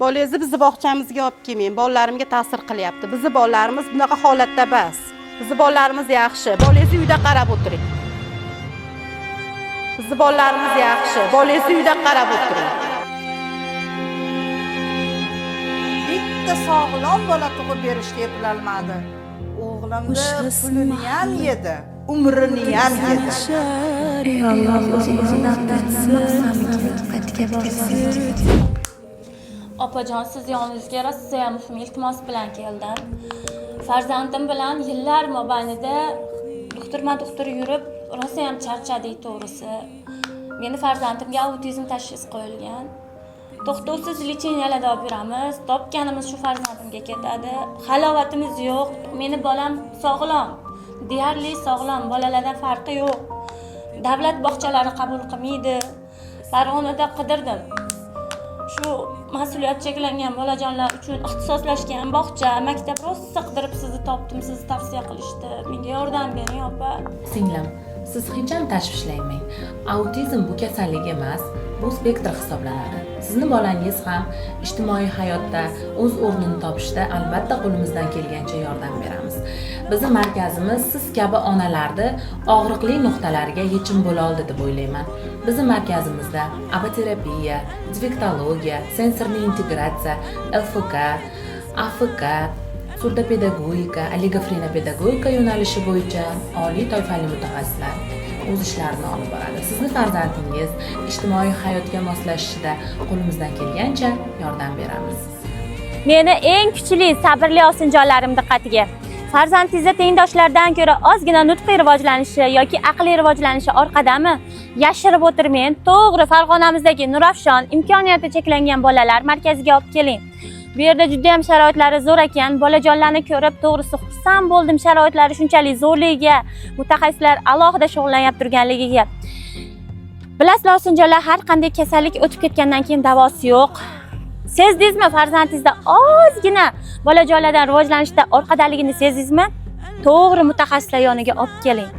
Bolangizni bizni bog'chamizga olib kelmang. Bolalarimga ta'sir qilyapti. Bizni bolalarimiz bunaqa holatda emas. Bizni bolalarimiz yaxshi. Bolangizni uyda qarab o'tiring. Bizni bolalarimiz yaxshi. Bolangizni uyda qarab o'tiring. Bitta sog'lom bola tug'ib berishga eplolmadi. O'g'limni pulini ham yedi, umrini ham yedi. Ey Alloh, o'zingizdan qaytga borsin. Opajon, siz yoningizga rosa muhim iltimos bilan keldim. Farzandim bilan yillar mobaynida doktor yurib, rosa ham charchadik to'g'risi. Meni farzandimga autizm tashxisi qo'yilgan. To'xtovsiz licheniyalarda olib yuramiz. Topganimiz shu farzandimga ketadi. Halovatimiz yo'q. Meni bolam sog'lom. Deyarli sog'lom, bolalardan farqi yo'q. Davlat bog'chalari qabul qilmaydi. Farg'onada qidirdim. Shu mas'uliyat cheklangan bolajonlar uchun ixtisoslashgan bog'cha, maktab rosa qidirib sizni topdim, sizni tavsiya qilishdi. Menga yordam bering, opa. Singlim, siz hech ham tashvishlanmang. Autizm bu kasallik emas, bu spektr hisoblanadi. Sizni bolangiz ham ijtimoiy hayotda o'z o'rnini topishda albatta qo'limizdan kelgancha yordam beramiz. Bizning markazimiz siz kabi onalarni og'riqli nuqtalariga yechim bo'la oldi deb o'ylayman. Bizning markazimizda apoterapiya, dialektologiya, sensorli integratsiya, LFK, AFK, surdopedagogika, oligofrenopedagogika yo'nalishi bo'yicha oliy toifali mutaxassislar o'z ishlarini olib boradi. Sizni farzandingiz ijtimoiy hayotga moslashishida qo'limizdan kelgancha yordam beramiz. Meni eng kuchli sabrli osinjonlarim diqqatiga. Farzandingizda tengdoshlardan ko'ra ozgina nutqiy rivojlanishi yoki aqliy rivojlanishi orqadami? Yashirib o'tirmang. To'g'ri, Farg'onamizdagi Nurafshon imkoniyati cheklangan bolalar markaziga olib keling. Bu yerda juda ham sharoitlari zo'r ekan. Bolajonlarni ko'rib to'g'risi xursand bo'ldim, sharoitlari shunchalik zo'rligiga, mutaxassislar alohida shug'ullanib turganligiga. Bilasizlar, osinjonlar, har qanday kasallik o'tib ketgandan keyin davosi yo'q. Sezdingizmi farzandingizda ozgina bolajonlardan rivojlanishda orqadaligini sezdingizmi? To'g'ri mutaxassislar yoniga olib keling.